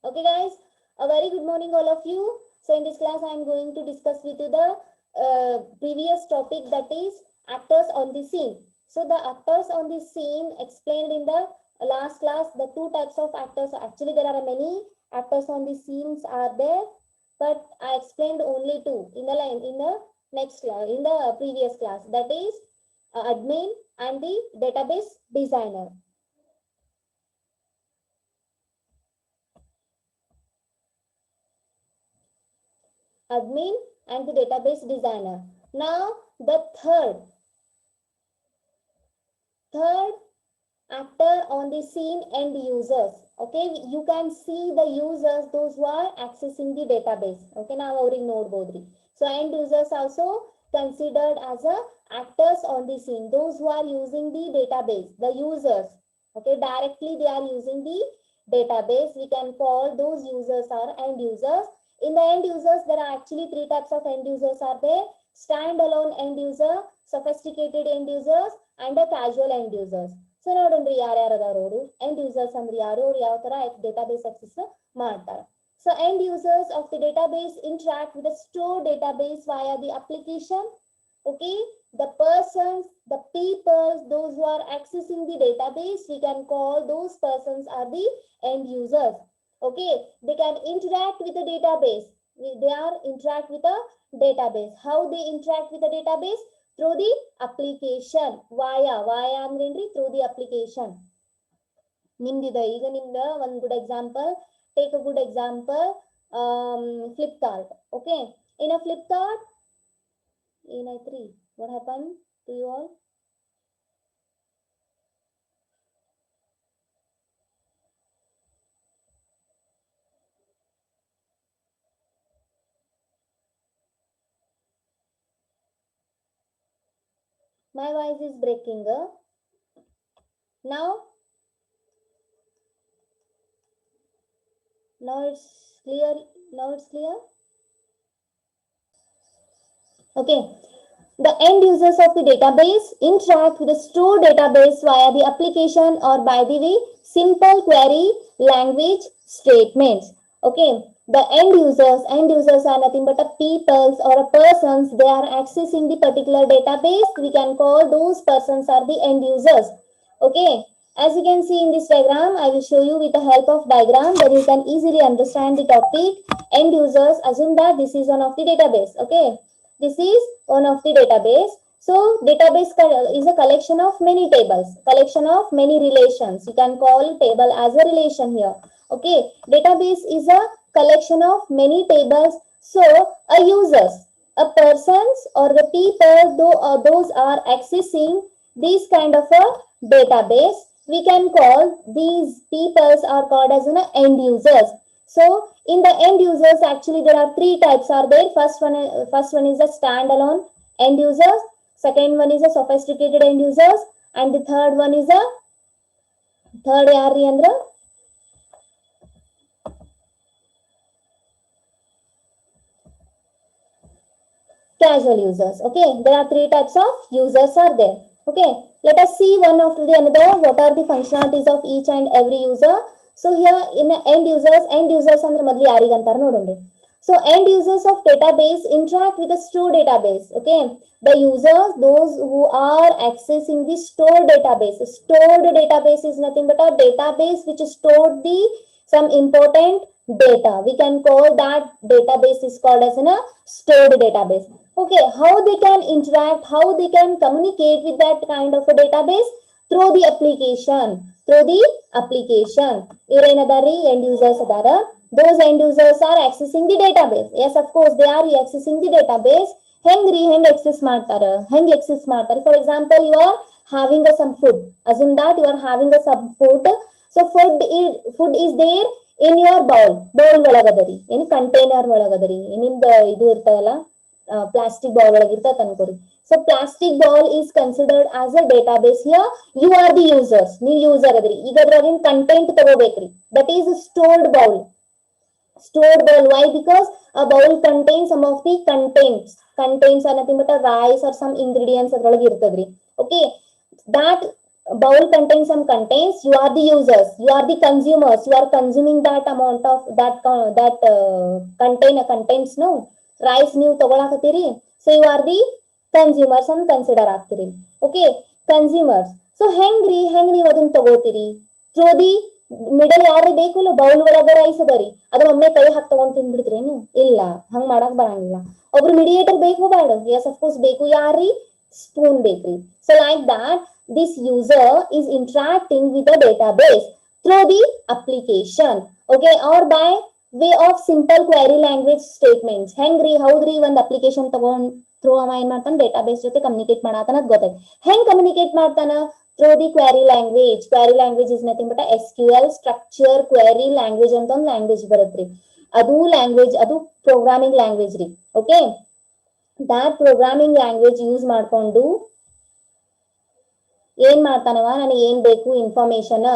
Okay, guys, a very good morning, all of you. So, in this class, I am going to discuss with you the previous topic, that is actors on the scene. So, the actors on the scene explained in the last class, the two types of actors. Actually, there are many actors on the scenes are there, but I explained only two in the next class, in the previous class. That is admin and the database designer. Admin and the database designer. Now the third actor on the scene, end users. Okay, you can see the users, those who are accessing the database. Okay, now ಅವ್ರಿಗೆ ನೋಡಬಹುದ್ರಿ. So end users also considered as a actors on the scene, those who are using the database, the users. Okay, directly they are using the database. We can call those users are end users. In the end users, there are actually three types of end users are there: standalone end user, sophisticated end users, and a casual end users. So ನೋಡೋಣ್ರಿ ಯಾರ್ಯಾರು ಅದಾರ ಅವರು end users ಅಂದ್ರೆ ಯಾರು, ಅವ್ರು ಯಾವ ತರ database access ಮಾಡ್ತಾರೆ. So end users of the database interact with the store database via the application. Okay, the persons, the people, those who are accessing the database, we can call those persons are the end users. Okay, they can interact with the database. They are interact with the database. How they interact with the database? Through the application. via ಅಂದ್ರೆ ಏನ್ರಿ? Through the application. ನಿಮ್ದಿದ ಈಗ ನಿಮ್ದ ಒಂದು good example, take a good example, Flipkart. Okay, in a Flipkart ಏನಾಯ್ತ್ರಿ? What happened to you all? My voice is breaking. Now it's clear. Now it's clear. Okay, the end users of the database interact with the store database via the application or by the way simple query language statements. Okay, the end users are nothing but a peoples or a persons. They are accessing the particular database. We can call those persons are the end users. Okay, as you can see in this diagram, I will show you with the help of diagram, then you can easily understand the topic. End users, assume that this is one of the database. Okay, this is one of the database. So database is a collection of many tables, collection of many relations. You can call table as a relation here. Okay, database is a collection of many tables. So a users, a persons or the people, those are accessing this kind of a database. We can call these peoples are called as an end users. So in the end users, actually there are three types are there. First one is a standalone end users, second one is a sophisticated end users, and the third one is a ಯಾರ್ರಿ ಅಂದ್ರ casual users. Okay, there are three types of users are there. Okay, let us see one after the another what are the functionalities of each and every user. So here in end users ಅಂದ್ರೆ ಮೊದಲು ಯಾರಿಗೆ ಅಂತಾರ ನೋಡೋಣ. So end users of database interact with the store database. Okay, the users, those who are accessing the stored database. Stored database is nothing but a database which stored the some important data. We can call that database is called as a stored database. Okay, how they can interact, how they can communicate with that kind of a database? Through the application. Through the application. Irenadari end users adara. Those end users are accessing the database. Yes, of course, they are accessing the database. Heng access ಮಾಡ್ತಾರ? Heng access ಮಾಡ್ತಾರ? For example, you are having some food. Assume that you are having some food. So food is there in your bowl ಒಳಗದರಿ, ಏನು container ಒಳಗದರಿ, ನಿಮ್ದ ಇದು ಇರ್ತಾವಲ್ಲ plastic bowl ಒಳಗಿರ್ತದ ಅನ್ಕೋರಿ. So plastic bowl is considered as a database. Here you are the users, ನೀವು user ಅದರಿ. ಈಗ ಅದ್ರಾಗಿನ ಕಂಟೆಂಟ್ ತಗೋಬೇಕ್ರಿ. That is stored bowl. Stored bowl. Why? Because a bowl contains some of the contains are nothing but a rice or some ingredients ಅದ್ರೊಳಗೆ ಇರ್ತದ್ರಿ. Okay, that bowl contains some contents, you are the users, you are the consumers, you are consuming that amount of container contents, no rice ನೀವು ತಗೊಳಕತ್ತೀರಿ, so you are the consumers ಅಂತ consider ಆಗ್ತೀರಿ. Okay, consumers. So ಹೆಂಗ್ ನೀವು ಅದನ್ನ ತಗೋತೀರಿ? Through the middle ಯಾರೇ ಬೇಕು ಇಲ್ಲ, ಬೌಲ್ ಒಳಗ ರೈಸ್ ಅದರಿ, ಅದನ್ನ ಒಮ್ಮೆ ಕೈ ಹಾಕಿ ತಗೊಂಡ್ ತಿಂದ್ಬಿಡ್ತೀರೇನು? ಇಲ್ಲ, ಹಂಗ್ ಮಾಡಕ್ ಬರಂಗಿಲ್ಲ. ಒಬ್ರು ಮೀಡಿಯೇಟರ್ ಬೇಕು ಬೇಡ? ಎಸ್ ಅಫ್ಕೋರ್ಸ್ ಬೇಕು. ಯಾರಿ? ಸ್ಪೂನ್ ಬೇಕ್ರಿ. So like that this user is interacting with the database through the application, okay, or by way of simple query language statements. ಹೆಂಗ್ರಿ? ಹೌದ್ರಿ, ಒಂದ್ ಅಪ್ಲಿಕೇಶನ್ ತಗೊಂಡ್ ಥ್ರೂ ಅವ ಏನ್ ಮಾಡ್ತಾನ, ಡೇಟಾಬೇಸ್ ಜೊತೆ ಕಮ್ಯುನಿಕೇಟ್ ಮಾಡತಾನ ಅಂತ ಗೊತ್ತಾಯ್ತು. ಹೆಂಗ್ ಕಮ್ಯುನಿಕೇಟ್ ಮಾಡ್ತಾನ? through the query language. Query language is nothing but a SQL structure query language ಅಂತ ಒಂದು ಲ್ಯಾಂಗ್ವೇಜ್ ಬರುತ್ತ್ರಿ. ಅದು ಲ್ಯಾಂಗ್ವೇಜ್, ಅದು ಪ್ರೋಗ್ರಾಮಿಂಗ್ ಲ್ಯಾಂಗ್ವೇಜ್ ರೀ. Okay, that programming language use ಮಾಡ್ಕೊಂಡು ಏನ್ ಮಾಡ್ತಾನವ, ನನಗೆ ಏನ್ ಬೇಕು information,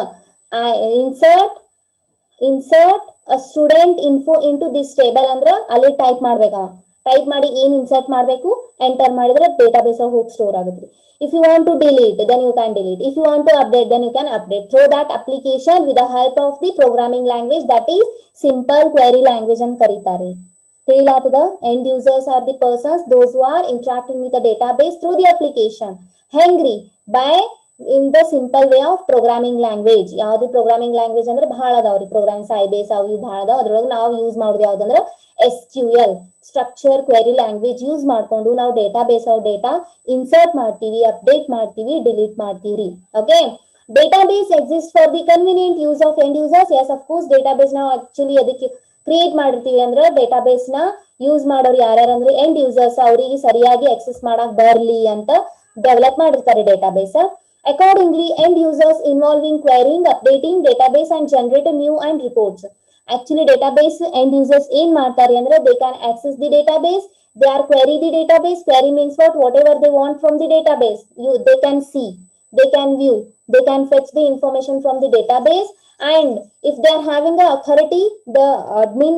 insert student info into this table ಅಂದ್ರ ಅಲ್ಲಿ ಟೈಪ್ ಮಾಡ್ಬೇಕವ. ಟೈಪ್ ಮಾಡಿ ಏನ್ ಇನ್ಸರ್ಟ್ ಮಾಡ್ಬೇಕು, ಎಂಟರ್ ಮಾಡಿದ್ರೆ ಡೇಟಾಬೇಸ್ ಹೋಗಿ ಸ್ಟೋರ್ ಆಗುತ್ತೆ. If you want to delete, then you can delete. If you want to update, then you can update through that application with the help of the programming language, that is simple query language ಅಂತ ಕರೀತಾರೆ. ತಿಳಿಲಾತದ? End users are the persons those who are interacting with the database through the application. ಹೆಂಗ್ರಿ? by in the simple way of programming language. ಯಾವ್ದು programming language ಅಂದ್ರೆ ಬಹಳ ಅದಾವ್ರಿ. Program ಸೈಬೇಸ್ ಅವು ಇವು ಬಹಳ ಅದಾವ. ಅದ್ರೊಳಗೆ ನಾವು ಯೂಸ್ ಮಾಡೋದು ಯಾವ್ದಂದ್ರೆ SQL structure query language use ಮಾಡ್ಕೊಂಡು ನಾವು ಡೇಟಾಬೇಸ್ ಆಫ್ ಡೇಟಾ ಇನ್ಸರ್ಟ್ ಮಾಡ್ತೀವಿ, ಅಪ್ಡೇಟ್ ಮಾಡ್ತೀವಿ, ಡಿಲೀಟ್ ಮಾಡ್ತೀವಿ. Okay, database exist for the convenient use of end users. Yes of course, database ನಾವು ಆಕ್ಚುಲಿ ಅದಕ್ಕೆ ಕ್ರಿಯೇಟ್ ಮಾಡಿರ್ತೀವಿ ಅಂದ್ರೆ ಡೇಟಾಬೇಸ್ ನ ಯೂಸ್ ಮಾಡೋರು ಯಾರ್ಯಾರಂದ್ರೆ ಎಂಡ್ ಯೂಸರ್ಸ್, ಅವರಿಗೆ ಸರಿಯಾಗಿ ಆಕ್ಸೆಸ್ ಮಾಡಕ್ ಬರ್ಲಿ ಅಂತ ಡೆವಲಪ್ ಮಾಡಿರ್ತಾರೆ database. Accordingly, end users involving querying, updating database and generate new and reports. Actually, database end users ಏನ್ ಮಾಡ್ತಾರೆ ಅಂದ್ರೆ they can access the database, they are query the database. Query means what? Whatever they want from the database, they can see, they can view, they can fetch the information from the database. And if they are having the authority, the admin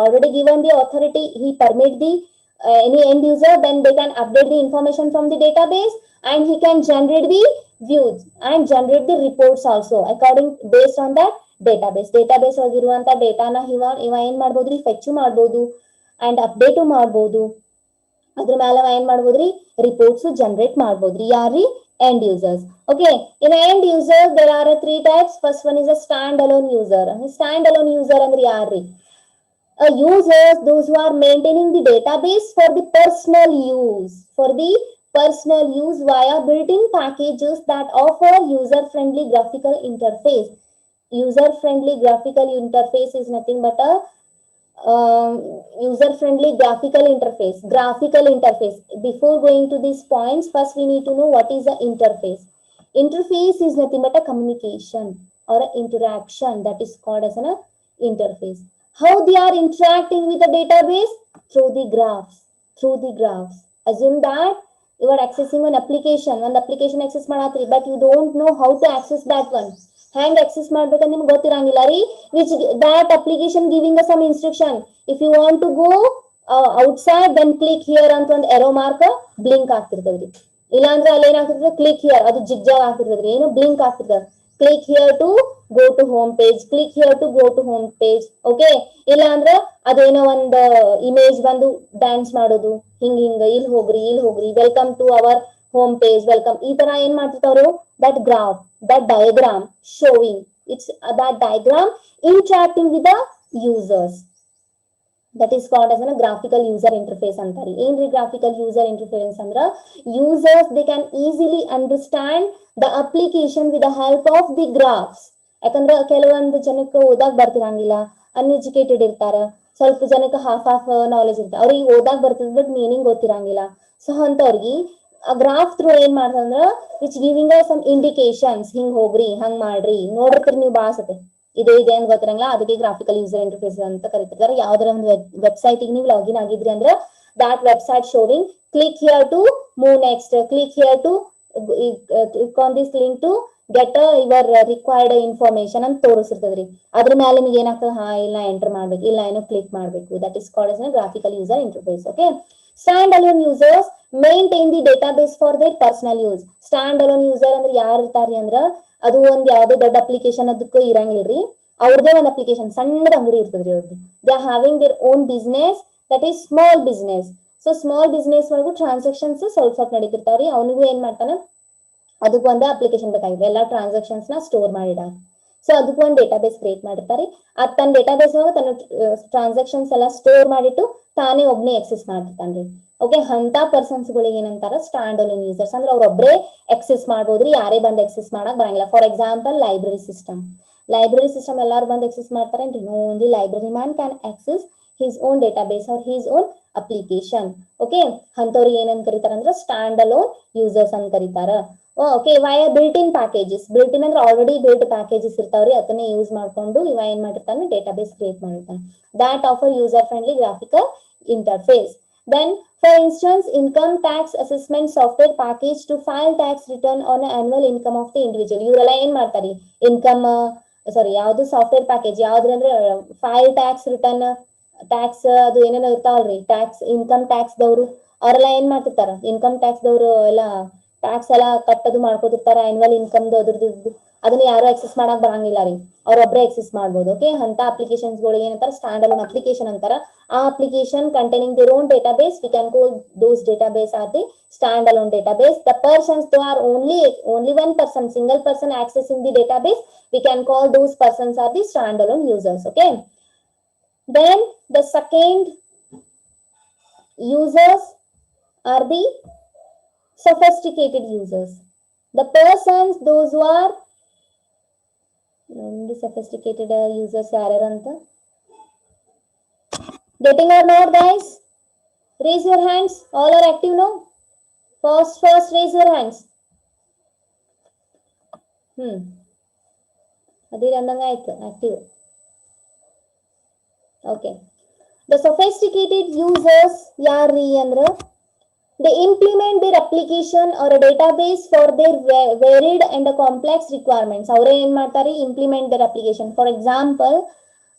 already given the authority, he permit the any end user, then they can update the information from the database and he can generate the views and generate the reports also according based on that database ಆಗಿರುವಂತ ಡೇಟಾನ ಇವ ಏನ್ ಮಾಡ್ಬೋದ್ರಿ, fetch ಮಾಡ್ಬೋದು and update ಮಾಡ್ಬೋದು. ಅದ್ರ ಮೇಲೆ ಏನ್ ಮಾಡ್ಬೋದ್ರಿ, ರಿಪೋರ್ಟ್ಸ್ ಜನರೇಟ್ ಮಾಡ್ಬೋದ್ರಿ. ಯಾರಿ? End users. Okay, in end user there are 3 types. First one is a standalone user. Standalone user ಅಂದ್ರೆ ಯಾರ್ರಿ? Users those who are maintaining the database for the personal use via built-in packages that offer user-friendly graphical interface. User-friendly graphical interface is nothing but a user-friendly graphical interface. Before going to these points, first we need to know what is the interface. Interface is nothing but a communication or an interaction that is called as an interface. How they are interacting with the database? Through the graphs. Assume that you are accessing one application access ಮಾಡಾತ್ರಿ, but you don't know how to access that one. Hang access ಮಾಡ್ಬೇಕಂತ ನಿಮ್ಗೆ ಗೊತ್ತಿರಂಗಿಲ್ಲ ರೀ. Which that application giving us some instruction. If you want to go outside, then click here ಅಂತ ಒಂದು arrow mark blink ಆಗ್ತಿರ್ತದ್ರಿ. ಇಲ್ಲ ಅಂದ್ರೆ ಅಲ್ಲಿ ಏನಾಗ್ತಿರ್ತದೆ, click here, ಅದು zigzag ಆಗ್ತಿರ್ತದ್ರಿ, ಏನು blink ಆಗ್ತಿರ್ತದೆ. Click here to go to home page, click here to go to home page. Okay, ಇಲ್ಲ ಅಂದ್ರೆ ಅದೇನೋ ಒಂದು ಇಮೇಜ್ ಬಂದು ಡ್ಯಾನ್ಸ್ ಮಾಡೋದು, ಹಿಂಗ ಇಲ್ಲಿ ಹೋಗ್ರಿ, welcome to our home page, welcome, ಈ ತರ ಏನ್ ಮಾಡ್ತಿರ್ತಾವ್ರು, that graph, that diagram showing, it's that diagram interacting with the users. That is called as a graphical user interface antari. Enri graphical user interface andra users they can easily understand the application with the help of the graphs. ಯಾಕಂದ್ರೆ ಕೆಲವೊಂದು ಜನಕ್ಕೆ ಓದಾಕ್ ಬರ್ತಿರಂಗಿಲ್ಲ, uneducated ಇರ್ತಾರ, ಸ್ವಲ್ಪ ಜನಕ್ಕೆ half knowledge ಇರ್ತಾರ, ಅವ್ರಿಗೆ ಓದಾಕ್ ಬರ್ತದ ಬಟ್ ಮೀನಿಂಗ್ ಗೊತ್ತಿರಂಗಿಲ್ಲ. ಸೊ ಅಂತವ್ರಿಗೆ ಆ ಗ್ರಾಫ್ ಥ್ರೂ ಏನ್ ಮಾಡ್ತಂದ್ರ ವಿಚ್ ಗಿವಿಂಗ್ ಸಮ್ ಇಂಡಿಕೇಶನ್ಸ್, ಹಿಂಗ್ ಹೋಗ್ರಿ, ಹಂಗ್ ಮಾಡ್ರಿ, ನೋಡಿರ್ತೀರಿ ನೀವು ಬಾಸತೆ ಇದೆ ಅಂತ ಗೊತ್ತಿರಂಗಿಲ್ಲ, ಅದಕ್ಕೆ ಗ್ರಾಫಿಕಲ್ ಯೂಸರ್ ಇಂಟರ್ಫೇಸ್ ಅಂತ ಕರಿತಿರ್ತಾರೆ. ಯಾವ್ದಾರ ಒಂದು ವೆಬ್ಸೈಟ್ ನೀವು ಲಾಗಿನ್ ಆಗಿದ್ರಿ ಅಂದ್ರೆ that website showing click here to move next, click here to click on this link to get your required information ಅಂತ ತೋರಿಸಿರ್ತದ್ರಿ. ಅದ್ರ ಮೇಲೆ ನಿಮಗೆ ಏನಾಗ್ತದೆ, ಹಾ ಇಲ್ಲ ಎಂಟರ್ ಮಾಡ್ಬೇಕು, ಇಲ್ಲ ಏನೋ ಕ್ಲಿಕ್ ಮಾಡ್ಬೇಕು. That is called as a graphical user interface. Okay, stand alone users maintain the database for there personal use. Stand alone user ಅಂದ್ರೆ ಯಾರು ಇರ್ತಾರಿ ಅಂದ್ರ ಅದು ಒಂದ್ ಯಾವ್ದೋ ದೊಡ್ಡ ಅಪ್ಲಿಕೇಶನ್ ಅದಕ್ಕೂ ಇರಂಗಿಲ್ರಿ. ಅವ್ರದೇ ಒಂದ್ ಅಪ್ಲಿಕೇಶನ್ ಸಣ್ಣದ ಅಂಗಡಿ ಇರ್ತದ್ರಿ ಅವ್ರದ್ದು. They are having their own business, that is small business. So small business ಒಳಗೂ ಟ್ರಾನ್ಸಾಕ್ಷನ್ಸ್ ಸ್ವಲ್ಪ ಸ್ವಲ್ಪ ನಡೀತಿರ್ತಾವ್ರಿ. ಅವನಿಗೂ ಏನ್ ಮಾಡ್ತಾನ, ಅದಕ್ಕೆ ಒಂದು ಅಪ್ಲಿಕೇಶನ್ ಬೇಕಾಗಿದೆ ಎಲ್ಲ ಟ್ರಾನ್ಸಾಕ್ಷನ್ಸ್ ನ ಸ್ಟೋರ್ ಮಾಡಿಡ. ಸೊ ಅದಕ್ಕೂ ಒಂದು ಡೇಟಾಬೇಸ್ ಕ್ರಿಯೇಟ್ ಮಾಡಿರ್ತಾರೆ. ಅದ್ ತನ್ನ ಡೇಟಾಬೇಸ್ ಒಳಗೆ ತನ್ನ ಟ್ರಾನ್ಸಾಕ್ಷನ್ಸ್ ಎಲ್ಲ ಸ್ಟೋರ್ ಮಾಡಿಟ್ಟು ತಾನೇ ಒಬ್ನೇ ಎಕ್ಸೆಸ್ ಮಾಡ್ತಿರ್ತಾನ್ರಿ. ಓಕೆ, ಅಂತ ಪರ್ಸನ್ಸ್ ಗಳಿಗೆ ಏನಂತಾರ ಸ್ಟ್ಯಾಂಡ್ ಅಲೋನ್ ಯೂಸರ್ಸ್. ಅಂದ್ರೆ ಅವ್ರೊಬ್ರೇ ಎಕ್ಸೆಸ್ ಮಾಡ್ಬೋದ್ರಿ, ಯಾರೇ ಬಂದ್ ಎಕ್ಸೆಸ್ ಮಾಡಕ್ ಬರಂಗಿಲ್ಲ. ಫಾರ್ ಎಕ್ಸಾಂಪಲ್ ಲೈಬ್ರರಿ ಸಿಸ್ಟಮ್ ಎಲ್ಲಾರು ಬಂದ್ ಎಕ್ಸೆಸ್ ಮಾಡ್ತಾರೇನ್ರಿ? No, only library man can access his own database or his own application. Okay, ಅಂತವ್ರಿಗೆ ಏನಂತ ಕರೀತಾರ ಅಂದ್ರೆ ಸ್ಟ್ಯಾಂಡ್ ಅಲೋನ್ ಯೂಸರ್ಸ್ ಅಂತ ಕರೀತಾರ. Okay, via built in packages. Built in ಅಂದ್ರೆ ಆಲ್ರೆಡಿ ಬಿಲ್ಟ್ ಪ್ಯಾಕೇಜಸ್ ಇರ್ತಾವ್ರಿ, ಅದನ್ನೇ ಯೂಸ್ ಮಾಡ್ಕೊಂಡು ಇವ ಏನ್ ಮಾಡಿರ್ತಾನೆ, ಡೇಟಾಬೇಸ್ ಕ್ರಿಯೇಟ್ ಮಾಡಿರ್ತಾನೆ. That offer user friendly graphical interface. Then, for instance, income tax assessment software package to file tax return on an annual income of the individual. ಇವರೆಲ್ಲ ಏನ್ ಮಾಡ್ತಾರಿ, ಇನ್ಕಮ್ ಯಾವ್ದು ಸಾಫ್ಟ್ವೇರ್ ಪ್ಯಾಕೇಜ್ ಯಾವ್ದ್ರಿ ಅಂದ್ರೆ ಫೈಲ್ ಟ್ಯಾಕ್ಸ್ ರಿಟರ್ನ್, ಟ್ಯಾಕ್ಸ್ ಅದು ಏನೇನೋ ಇರ್ತಾವಲ್ರಿ, tax income tax ದವ್ರು ಅವರೆಲ್ಲ ಏನ್ ಮಾಡ್ತಿರ್ತಾರ, ಇನ್ಕಮ್ ಟ್ಯಾಕ್ಸ್ ದವ್ರು ಎಲ್ಲ ಟ್ಯಾಕ್ಸ್ ಎಲ್ಲ ಕಟ್ಟದು ಮಾಡ್ಕೋತಿರ್ತಾರ. ಆನ್ಯುವಲ್ ಇನ್ಕಮ್ ಅದ್ರದ್ದು ಅದನ್ನ ಯಾರು ಎಕ್ಸೆಸ್ ಮಾಡಕ್ ಬರಂಗಿಲ್ಲ ರೀ, ಅವ್ರೊಬ್ರೆ ಎಕ್ಸೆಸ್ ಮಾಡ್ಬೋದು. ಓಕೆ, ಅಂತ ಅಪ್ಲಿಕೇಶನ್ಸ್ ಗಳಿಗೆ ಏನಂತಾರ ಸ್ಟ್ಯಾಂಡ್ ಅಲೋನ್ ಅಪ್ಲಿಕೇಶನ್ ಅಂತಾರ. ಆ application containing their own database, we can call those database are the standalone database. The persons, they are only one person, single person accessing the database, we can call those persons are the standalone users. Okay, then the second users are the sophisticated users. The persons, those who are the sophisticated users yararanta. Getting or not, guys? Raise your hands. All are active now. First raise your hands. Adi andanga aitu active. Okay. The sophisticated users yarri andra, they implement their application or a database for their varied and complex requirements. Avare ಏನು ಮಾಡ್ತಾರೆ, implement their application. For example,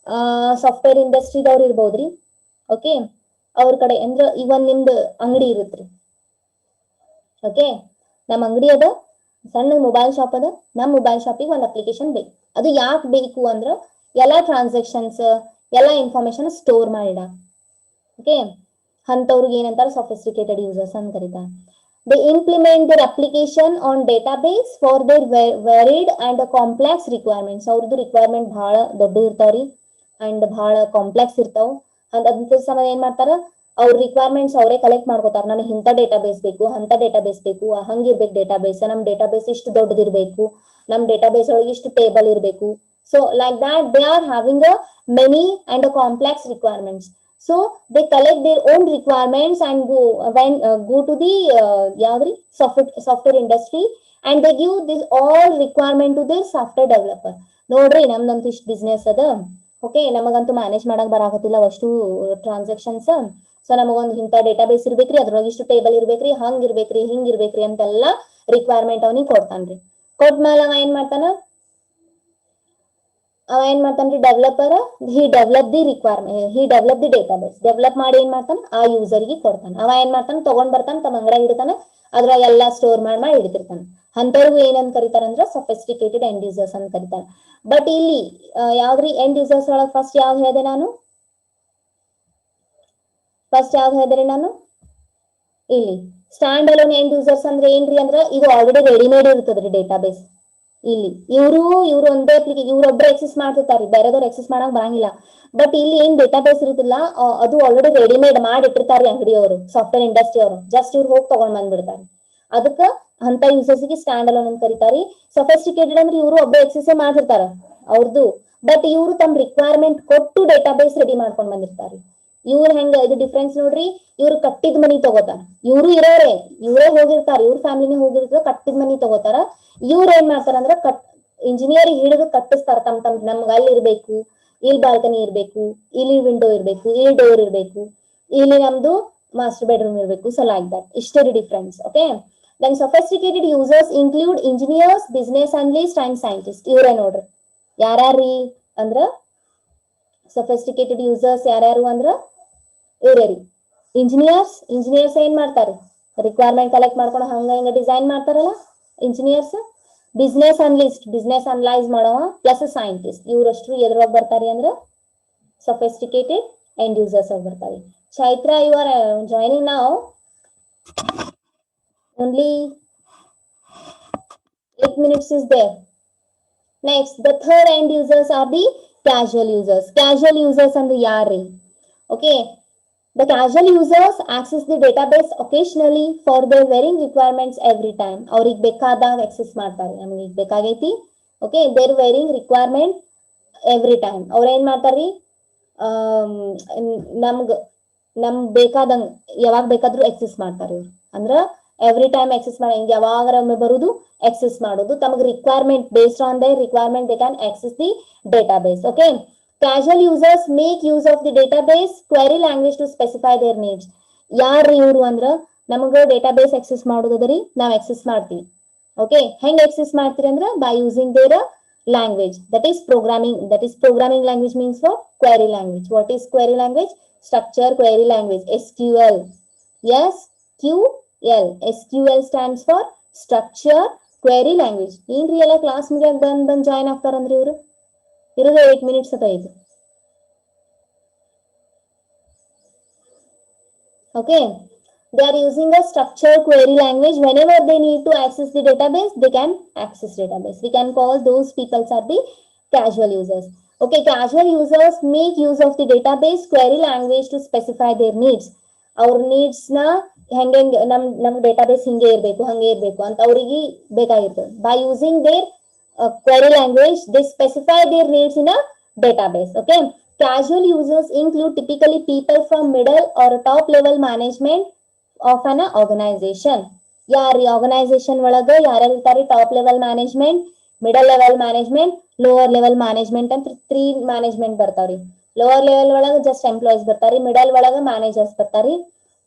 software ಇಂಡಸ್ಟ್ರಿದವ್ರು ಇರ್ಬೋದ್ರಿ. Okay, ಅವ್ರ ಕಡೆ ಅಂದ್ರೆ ಇವನ್ ನಿಮ್ದು ಅಂಗಡಿ ಇರುತ್ರಿ. Okay, ನಮ್ಮ ಅಂಗಡಿ ಅದ, ಸಣ್ಣ ಮೊಬೈಲ್ ಶಾಪ್ ಅದ. ನಮ್ಮ ಮೊಬೈಲ್ ಶಾಪಿಗೆ ಒಂದು ಅಪ್ಲಿಕೇಶನ್ ಬೇಕು. ಅದು ಯಾಕೆ ಬೇಕು ಅಂದ್ರ ಎಲ್ಲಾ ಟ್ರಾನ್ಸಾಕ್ಷನ್ಸ್ ಎಲ್ಲಾ ಇನ್ಫಾರ್ಮೇಶನ್ ಸ್ಟೋರ್ ಮಾಡಿಡ. ಓಕೆ, ಅಂತವ್ರಿಗೆ ಏನಂತಾರ ಸೊಫಿಸ್ಟಿಕೇಟೆಡ್ ಯೂಸರ್ಸ್ ಅಂತ ಕರೀತಾರೆ. They implement their application on database for their varied and complex requirements. ಅವ್ರದ್ದು ರಿಕ್ವೈರ್ಮೆಂಟ್ ಬಹಳ ದೊಡ್ಡ ಇರ್ತಾವ್ರಿ ಅಂಡ್ ಬಹಳ ಕಾಂಪ್ಲೆಕ್ಸ್ ಇರ್ತಾವ. ಅದ್ರ ಸಮಯ ಏನ್ ಮಾಡ್ತಾರ, ಅವ್ರ ರಿಕ್ವೈರ್ಮೆಂಟ್ಸ್ ಅವರೇ ಕಲೆಕ್ಟ್ ಮಾಡ್ಕೋತಾರ. ನನಗೆ ಇಂಥ ಡೇಟಾಬೇಸ್ ಬೇಕು, ಅಂತ ಡೇಟಾಬೇಸ್ ಬೇಕು, ಹಂಗಿರ್ಬೇಕು ಡೇಟಾಬೇಸ್, ನಮ್ ಡೇಟಾಬೇಸ್ ಇಷ್ಟು ದೊಡ್ಡದಿರ್ಬೇಕು, ನಮ್ ಡೇಟಾಬೇಸ್ ಒಳಗೆ ಇಷ್ಟು ಟೇಬಲ್ ಇರಬೇಕು. So like that they are having a many and complex requirements. So they collect their own requirements and go to the yaadri software industry, and they give this all requirement to their software developer. Nodri namdantu ish business ada. Okay, namagantu manage madak baragatilla ಅಷ್ಟು transactions. So ನಮಗೊಂದು ಇಂಥ database ಇರ್ಬೇಕ್ರಿ, ಅದ್ರೊಳಗೆ ಇಷ್ಟು table ಇರ್ಬೇಕ್ರಿ, ಹಂಗ್ ಇರ್ಬೇಕ್ರಿ, ಹಿಂಗ್ ಇರ್ಬೇಕ್ರಿ ಅಂತೆಲ್ಲ ರಿಕ್ವೈರ್ಮೆಂಟ್ ಅವನಿಗೆ ಕೊಡ್ತಾನ್ರಿ. ಕೊಟ್ಮೇಲೆ ಅವ ಏನ್ ಮಾಡ್ತಾನ್ರಿ developer, he develop the requirement, he develop the database. Develop ಮಾಡಿ ಏನ್ ಮಾಡ್ತಾನ, ಆ ಯೂಸರ್ ಗೆ ಕೊಡ್ತಾನ. ಅವ ಏನ್ ಮಾಡ್ತಾನ, ತಗೊಂಡ್ ಬರ್ತಾನ, ತಮ್ಮ ಅಂಗಡಿಯಾಗ ಇಡ್ತಾನ, ಅದ್ರಾಗ ಎಲ್ಲಾ ಸ್ಟೋರ್ ಮಾಡಿ ಇಡ್ತಿರ್ತಾನ. ಅಂತವ್ರಿಗೂ ಏನಂತ ಕರೀತಾರ ಅಂದ್ರ ಸೊಫಿಸ್ಟಿಕೇಟೆಡ್ ಎಂಡ್ ಯೂಸರ್ಸ್ ಅಂತ ಕರೀತಾರ. ಬಟ್ ಇಲ್ಲಿ ಯಾವ್ದ್ರಿ ಎಂಡ್ ಯೂಸರ್ಸ್ ಒಳಗೆ ಫಸ್ಟ್ ಯಾವ್ದು ಹೇಳಿದೆ ನಾನು, ಇಲ್ಲಿ ಸ್ಟ್ಯಾಂಡ್ ಅಲೋನ್ ಎಂಡ್ ಯೂಸರ್ಸ್ ಅಂದ್ರೆ ಏನ್ರಿ ಅಂದ್ರ ಇದು ಆಲ್ರೆಡಿ ರೆಡಿಮೇಡ್ ಇರ್ತದ್ರಿ ಡೇಟಾಬೇಸ್. ಇಲ್ಲಿ ಇವ್ರು ಒಂದೇ ಇವ್ರೊಬ್ರು ಎಕ್ಸೆಸ್ ಮಾಡ್ತಿರ್ತಾರಿ, ಬೇರೆದವ್ರು ಎಕ್ಸೆಸ್ ಮಾಡಕ್ ಬರಂಗಿಲ್ಲ. ಬಟ್ ಇಲ್ಲಿ ಏನ್ ಡೇಟಾಬೇಸ್ ಇರುತ್ತಿಲ್ಲ, ಅದು ಆಲ್ರೆಡಿ ರೆಡಿಮೇಡ್ ಮಾಡಿ ಇಟ್ಟಿರ್ತಾರಿ ಅಂಗಡಿಯವರು, ಸಾಫ್ಟ್ವೇರ್ ಇಂಡಸ್ಟ್ರಿ ಅವರು. ಜಸ್ಟ್ ಇವ್ರು ಹೋಗಿ ತಗೊಂಡ್ ಬಂದ್ಬಿಡ್ತಾರೆ. ಅದಕ್ಕ ಅಂತ ಯೂಸರ್ಸ್ ಗೆ ಸ್ಟ್ಯಾಂಡ್ ಅಲೋನ್ ಅಂತ ಕರೀತಾರಿ. ಸೊಫಿಸ್ಟಿಕೇಟೆಡ್ ಅಂದ್ರೆ ಇವರು ಒಬ್ಬ ಎಕ್ಸೆಸ್ ಮಾಡ್ತಿರ್ತಾರ ಅವ್ರದ್ದು, ಬಟ್ ಇವ್ರು ತಮ್ಮ ರಿಕ್ವೈರ್ಮೆಂಟ್ ಕೊಟ್ಟು ಡೇಟಾಬೇಸ್ ರೆಡಿ ಮಾಡ್ಕೊಂಡ್ ಬಂದಿರ್ತಾರಿ. ಇವ್ರ ಹೆಂಗ ಇದು ಡಿಫ್ರೆನ್ಸ್ ನೋಡ್ರಿ, ಇವ್ರು ಕಟ್ಟಿದ ಮನಿ ತಗೋತಾರ, ಇವ್ರು ಇವರೇ ಹೋಗಿರ್ತಾರ, ಇವ್ರ ಫ್ಯಾಮಿಲಿನೇ ಹೋಗಿರ್ತಾರ, ಕಟ್ಟಿದ ಮನಿ ತಗೋತಾರ. ಇವ್ರ ಏನ್ ಮಾಡ್ತಾರ ಅಂದ್ರ ಇಂಜಿನಿಯರಿಂಗ್ ಹಿಡಿದು ಕಟ್ಟಿಸ್ತಾರ. ನಮ್ಗ ಅಲ್ಲಿ ಇರ್ಬೇಕು, ಇಲ್ಲಿ ಬಾಲ್ಕನಿ ಇರ್ಬೇಕು, ಇಲ್ಲಿ ವಿಂಡೋ ಇರ್ಬೇಕು, ಇಲ್ಲಿ ಡೋರ್ ಇರ್ಬೇಕು, ಇಲ್ಲಿ ನಮ್ದು ಮಾಸ್ಟರ್ ಬೆಡ್ರೂಮ್ ಇರ್ಬೇಕು. ಸೊ ಲೈಕ್ ದಟ್ ಇಷ್ಟೇ difference. Okay, then sophisticated users include engineers, business analyst and scientist. ಇವ್ರೇ ನೋಡ್ರಿ ಯಾರ್ಯಾರೀ ಅಂದ್ರ ಸೊಫಿಸ್ಟಿಕೇಟೆಡ್ ಯೂಸರ್ಸ್ ಯಾರ್ಯಾರು ಅಂದ್ರ ಇವ್ರೇ ರೀ. ಇಂಜಿನಿಯರ್ಸ್ ಏನ್ ಮಾಡ್ತಾರೆ, ರಿಕ್ವೈರ್ಮೆಂಟ್ ಕಲೆಕ್ಟ್ ಮಾಡ್ಕೊಂಡು ಹಂಗ ಹಿಂಗ ಡಿಸೈನ್ ಮಾಡ್ತಾರಲ್ಲ ಇಂಜಿನಿಯರ್ಸ್. ಬಿಸ್ನೆಸ್ ಅನಲೈಸ್ ಮಾಡವ ಪ್ಲಸ್ ಸೈಂಟಿಸ್ಟ್, ಇವ್ರಷ್ಟು ಎದ್ರೊಳಗೆ ಬರ್ತಾರೆ ಅಂದ್ರೆ ಸೊಫಿಸ್ಟಿಕೇಟೆಡ್ ಎಂಡ್ ಯೂಸರ್ಸ್ ಆಗಿ ಬರ್ತಾರೆ. Chaitra, you are joining now. Only 8 minutes is there. Next, the third end users are the casual users. Casual users and the yari. Okay. The casual users access the database occasionally for their varying requirements every time. ಅವ್ರಿಗೆ ಬೇಕಾದಾಗ access ಮಾಡ್ತಾರೆ. ನಮಗೆ ಬೇಕಾಗೈತಿ. Okay. Their varying requirement every time. ಅವ್ರು ಏನ್ ಮಾಡ್ತಾರ್ರಿ, ನಮ್ಗ್ ಬೇಕಾದಂಗ ಯಾವಾಗ ಬೇಕಾದ್ರೂ ಎಕ್ಸೆಸ್ ಮಾಡ್ತಾರೆ ಇವ್ರು. ಅಂದ್ರ ಎವ್ರಿ ಟೈಮ್ ಎಕ್ಸೆಸ್ ಮಾಡಿ ಹಿಂಗೆ ಯಾವಾಗಾರ ಒಮ್ಮೆ ಬರುದು ಎಕ್ಸೆಸ್ ಮಾಡೋದು. ತಮಗ್ requirement based on the requirement they can access the database. Okay. Casual users make use of the database query language to specify their needs. ಯಾರ್ರಿ ಇವ್ರು ಅಂದ್ರ ನಮಗ ಡೇಟಾಬೇಸ್ ಎಕ್ಸೆಸ್ ಮಾಡೋದರಿ ನಾವ್ ಎಕ್ಸೆಸ್ ಮಾಡ್ತೀವಿ. ಓಕೆ. ಹೆಂಗ್ ಎಕ್ಸೆಸ್ ಮಾಡ್ತೀರಿ ಅಂದ್ರ by using their language, that is programming language means for query language. What is query language? Structure query language, SQL. SQL. SQL stands for structure query language. ಏನ್ರಿ ಎಲ್ಲ class ಮುಗಿಯಾಗ ಬಂದ್ join ಆಗ್ತಾರಂದ್ರಿ ಇವ್ರು. ಇರೋದು 8 minutes ಅತ ಇದು. Okay. They are using a structured query language. Whenever they need to access the database, they can access database. We can call those people are the casual users. Okay, casual users make use of the database query language to specify their needs. Our needs na ಹೆಂಗೆ ನಮ್ database ಹಿಂಗೆ ಇರಬೇಕು ಹಂಗೆ ಇರಬೇಕು ಅಂತ ಅವರಿಗೆ ಬೇಕಾಗಿರ್ತದೆ. By using their query language, they specify their needs in a database. Okay. Casual users include typically people from middle or top level management of an organization. ಯಾರಿ organisation ಒಳಗ ಯಾರ್ಯಾರು ಇರ್ತಾರೆ? Top level management, middle level management, lower level management ಅಂತ 3 management ಬರ್ತಾವ್ರಿ. Lower level ಒಳಗ just employees ಬರ್ತಾರಿ, middle ಒಳಗ managers ಬರ್ತಾರಿ,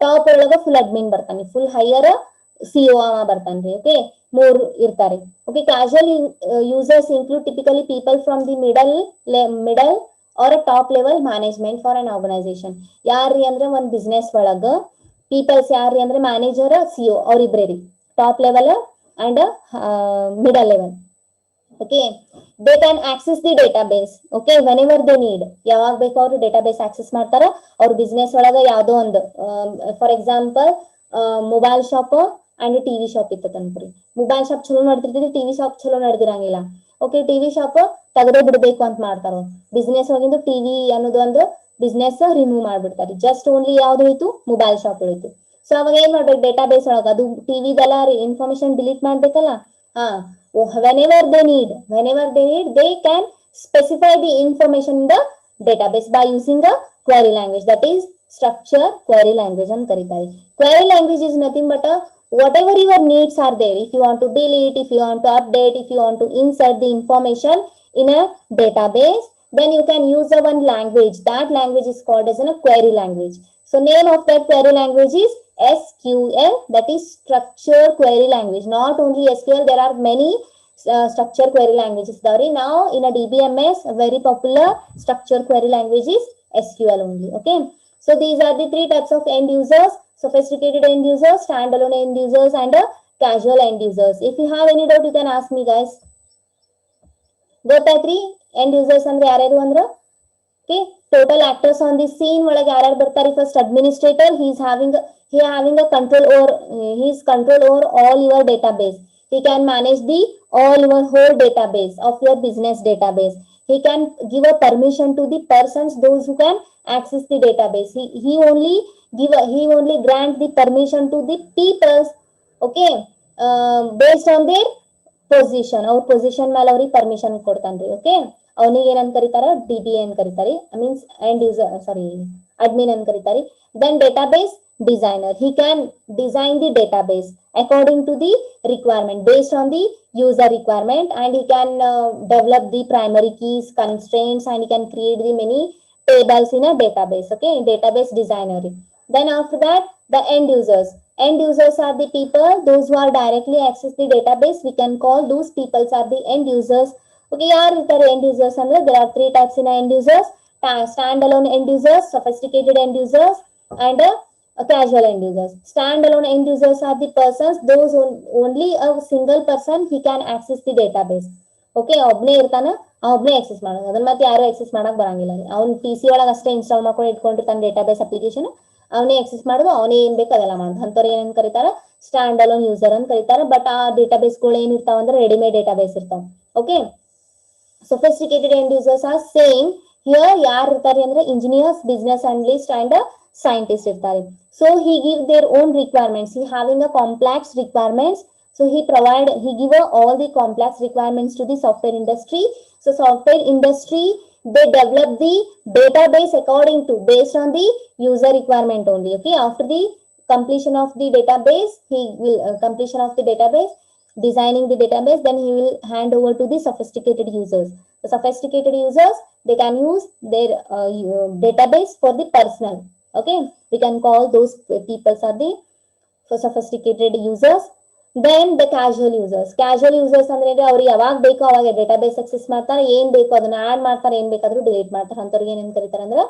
ಟಾಪ್ ಒಳಗ ಫುಲ್ ಅಡ್ಮಿನ್ ಬರ್ತಾನೆ, ಫುಲ್ ಹೈಯರ್ ಸಿಒ ಬರ್ತಾನ್ರಿ. ಓಕೆ. 3 ಇರ್ತಾರೆ. Okay. Casual users include typically people from the middle or top level management for an organisation. ಯಾರ್ರಿ ಅಂದ್ರೆ ಒಂದ್ ಬಿಸ್ನೆಸ್ ಒಳಗ ಪೀಪಲ್ಸ್ ಯಾರ್ರಿ ಅಂದ್ರೆ ಮ್ಯಾನೇಜರ್, ಸಿಒ ಅವ್ರಿಬ್ರೇ ರೀ, top level and middle level. Okay. They can access the database. Okay. Whenever they need, ಯಾವಾಗ ಬೇಕು ಅವ್ರು ಡೇಟಾಬೇಸ್ ಆಕ್ಸೆಸ್ ಮಾಡ್ತಾರ. ಅವ್ರ ಬಿಸ್ನೆಸ್ ಒಳಗ ಯಾವ್ದೋ ಒಂದು for example mobile shop and TV shop ಇತ್ತ ಅನ್ಕೋರಿ. ಮೊಬೈಲ್ ಶಾಪ್ ಚಲೋ ನಡ್ತಿರ್ತೈತಿ, ಟಿವಿ ಶಾಪ್ ಚಲೋ ನಡೆದಿರಂಗಿಲ್ಲ. ಓಕೆ. ಟಿವಿ ಶಾಪ್ ತೆಗೆದೇ ಬಿಡ್ಬೇಕು ಅಂತ ಮಾಡ್ತಾರ. ಬಿಸ್ನೆಸ್ ಒಳಗಿಂದು ಟಿವಿ ಅನ್ನೋದು ಒಂದು ಬಿಸ್ನೆಸ್ ರಿಮೂವ್ ಮಾಡ್ಬಿಡ್ತಾರೆ. ಜಸ್ಟ್ ಓನ್ಲಿ ಯಾವ್ದು ಹೋಯ್ತು? ಮೊಬೈಲ್ ಶಾಪ್ ಉಳಿತು. ಸೊ ಅವಾಗ ಏನ್ ಮಾಡ್ಬೇಕು? ಡೇಟಾಬೇಸ್ ಒಳಗ ಅದು ಟಿವಿದೆಲ್ಲ ಇನ್ಫಾರ್ಮೇಶನ್ ಡಿಲೀಟ್ ಮಾಡ್ಬೇಕಲ್ಲ. whenever they need, they can specify the information in the database by using a query language, that is structure query language ಅಂತ ಕರೀತಾರೆ. Query language is nothing but whatever your needs are there. If you want to delete, if you want to update, if you want to insert the information in a database, then you can use a one language. That language is called as a query language. So name of that query language is SQL, that is structure query language. Not only SQL, there are many structure query languages. Now in a DBMS, a very popular structure query language is SQL only. Okay. So these are the 3 types of end users: sophisticated end users, standalone end users, and casual end users. If you have any doubt, you can ask me, guys. ಗೊತ್ತಾಯ್ತ್ರಿ? End users ಅಂದ್ರೆ ಯಾರ್ಯಾರು ಅಂದ್ರ okay, total actors on the scene ಒಳಗೆ ಯಾರ್ಯಾರು ಬರ್ತಾರೆ? First administrator, he having a control over, his control over all your database. He can manage the all your whole database of your business database. He can give a permission to the persons, those who can access the database. He only grant the permission to the peoples. Okay. Based on their position, ಅವ್ರ position ಮೇಲೆ ಅವ್ರಿಗೆ permission ಕೊಡ್ತಾನ್ರಿ. Okay. ಅವನಿಗೆ ಏನಂತ ಕರೀತಾರ? DBA ಅಂತ ಕರೀತಾರಿ, means end user, sorry admin ಅಂತ ಕರೀತಾರಿ. Then database designer, he can design the database according to the requirement, based on the user requirement, and he can develop the primary keys, constraints, and he can create the many tables in a database. Okay. Database designer. Then after that, the end users. End users are the people, those who are directly access the database. We can call those people are the end users. Okay, yaar irtare end users andre? There are 3 types in end users: standalone end users, sophisticated end users, and Casual end users. Standalone end users are the persons, those only a single person he can access the database. Okay, ಒಬ್ನೇ ಇರ್ತಾನ, ಒಬ್ನೇ access ಮಾಡೋದು, ಅದನ್ನ ಮತ್ತೆ ಯಾರು access ಮಾಡಕ್ ಬರಂಗಿಲ್ಲ. ಅವ್ನು ಪಿ ಸಿ ಒಳಗೆ ಅಷ್ಟೇ ಇನ್ಸ್ಟಾಲ್ ಮಾಡ್ಕೊಂಡು ಇಟ್ಕೊಂಡಿರ್ತಾನೆ ಡೇಟಾಬೇಸ್ ಅಪ್ಲಿಕೇಶನ್, ಅವನೇ ಆಕ್ಸೆಸ್ ಮಾಡೋದು, ಅವನೇ ಏನ್ ಬೇಕು ಅದೆಲ್ಲ ಮಾಡೋದು. ಅಂಥವ್ರು ಏನ್ ಕರೀತಾರ, ಸ್ಟ್ಯಾಂಡ್ ಅಲೋನ್ ಯೂಸರ್ ಅಂತ ಕರೀತಾರ. ಬಟ್ ಆ ಡೇಟಾಬೇಸ್ಗಳು ಏನಿರ್ತಾವ ಅಂದ್ರೆ ರೆಡಿಮೇಡ್ ಡೇಟಾಬೇಸ್ ಇರ್ತಾವ. Okay, sophisticated end users are same. Here ಯಾರು ಇರ್ತಾರೆ ಅಂದ್ರೆ engineers, business analyst and scientist ಇರ್ತಾರೆ. So he give their own requirements. He having a complex requirements. So he give all the complex requirements to the software industry. So software industry, they develop the database according to, based on the user requirement only. Okay, after the completion of the database, he will completion of the database, designing the database, then he will hand over to the sophisticated users. The sophisticated users, they can use their database for the personal. Okay, we can call those people are the sophisticated users. Then the casual users. Casual users ಅಂದ್ರೆ ಅವ್ರಿಗೆ ಯಾವಾಗ ಬೇಕೋ ಅವಾಗ database access ಮಾಡ್ತಾರೆ, ಏನ್ ಬೇಕೋ ಅದನ್ನ add ಮಾಡ್ತಾರೆ, ಏನ್ ಬೇಕಾದ್ರೂ ಡಿಲೀಟ್ ಮಾಡ್ತಾರೆ. ಅಂತವ್ರಿಗೆ ಏನೇನ್ ಕರೀತಾರೆ ಅಂದ್ರೆ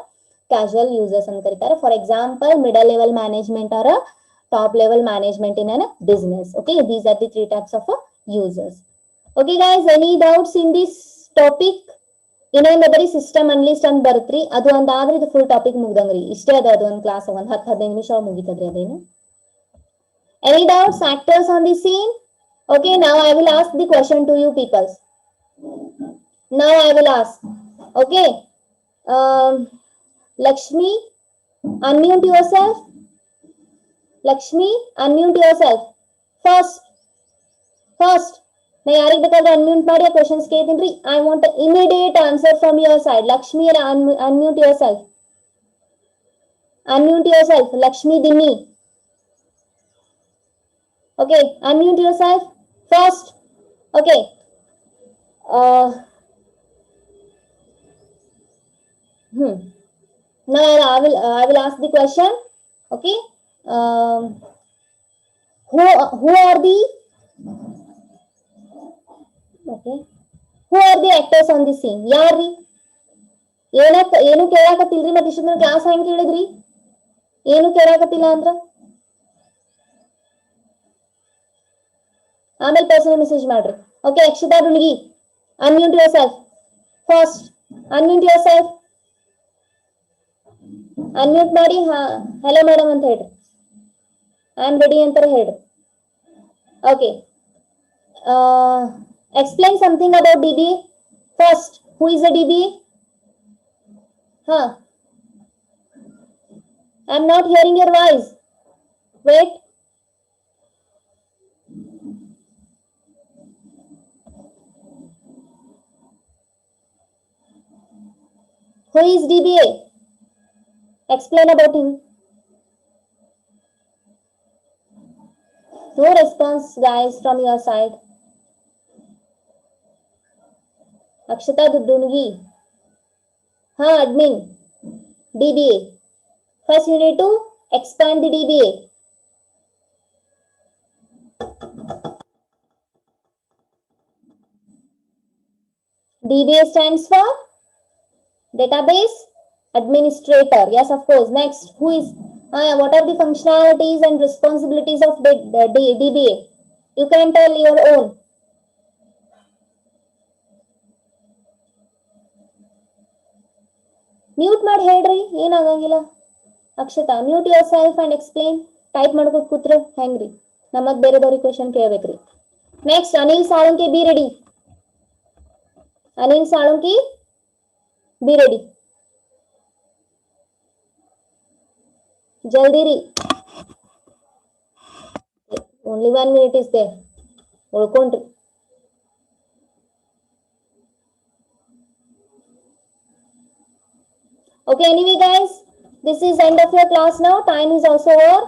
ಕ್ಯಾಶುವಲ್ ಯೂಸರ್ಸ್ ಅಂತ ಕರೀತಾರೆ. For example, middle level management or top level management in a business. Okay, these are the three types of users. Okay guys, any doubts in this topic? ಇನ್ನೊಂದು ಬರೀ ಸಿಸ್ಟಮ್ ಅನ್ಲಿಸ್ಟ್ ಅಂತ ಬರುತ್ತ್ರಿ, ಅದು ಒಂದಾದ್ರೆ ಇದು full topic ಮುಗ್ದಂಗ್ರಿ. ಇಷ್ಟೇ ಅದ, ಅದು ಒಂದು class ಒಂದ್ 10-15 ನಿಮಿಷ ಮುಗಿತದ್ರಿ ಅದೇನು. Any doubts? Actors on the scene? Okay, now I will ask the question to you people. Now I will ask. Okay, Lakshmi, unmute yourself. Lakshmi, unmute yourself. First. ನಾ ಯಾರಿಗೆ ಬೇಕಾದ್ರೆ ಅನ್ಮ್ಯೂಟ್ ಮಾಡಿ ಕ್ವೆಶನ್ಸ್ ಕೇಳ್ತೀನಿ. I want immediate answer from your side. Lakshmi, unmute your self. Unmute yourself. Lakshmi Dini. Okay, unmute yourself first. Okay. Now I will ask the question. Okay. Who are the actors on the scene? ಯಾರ್ರಿ? ಏನು ಕೇಳಾಕತ್ತಿಲ್ರಿ, ಮತ್ತೆ ಇಷ್ಟೊಂದು class ಹೆಂಗ್ ಕೇಳಿದ್ರಿ? ಏನು ಕೇಳಾಕತ್ತಿಲ್ಲ ಅಂದ್ರ ಆಮೇಲೆ ಪರ್ಸನಲ್ ಮೆಸೇಜ್ ಮಾಡ್ರಿ. Okay, Akshata Dulgi, unmute yourself first. Unmute yourself, unmute ಮಾಡಿ. ಹಲೋ ಮೇಡಮ್ ಅಂತ ಹೇಳ್ರಿ. ಐ ಆಮ್ ರೆಡಿ ಅಂತಾರೆ ಹೇಳ್ರಿ. Okay, explain something about DBA first. Who is a DBA? I'm not hearing your voice. Wait. Who is DBA? Explain about him. No response guys from your side. Akshata Dudungi. Admin. DBA. First you need to expand the DBA. DBA stands for Database Administrator. Yes, of course. Next, who is what are the functionalities and responsibilities of the DBA? You can tell your own. Mute ಮಾಡಿ ಹೇಳ್ರಿ, ಏನಾಗಂಗಿಲ್ಲ. Akshata, mute yourself and explain. Type ಮಾಡ್ಕೋತ ಕೂತ್ರೆ ಹೆಂಗ್ರಿ? ನಮಗ್ ಬೇರೆದವ್ರಿಗೆ question ಕೇಳ್ಬೇಕ್ರಿ. Next, Anil Salunke, be ready. Anil Salunke, be ready. ಜಲ್ದಿ ರೀ. Only 1 minute is there. ಉಳ್ಕೊಂಡ್ರಿ. Okay, anyway guys, this is end of your class now. Time is also over.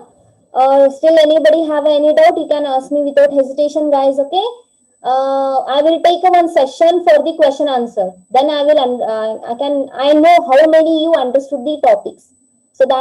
Still anybody have any doubt, you can ask me without hesitation guys. Okay, I will take one session for the question answer. Then I will I know how many you understood the topics. So that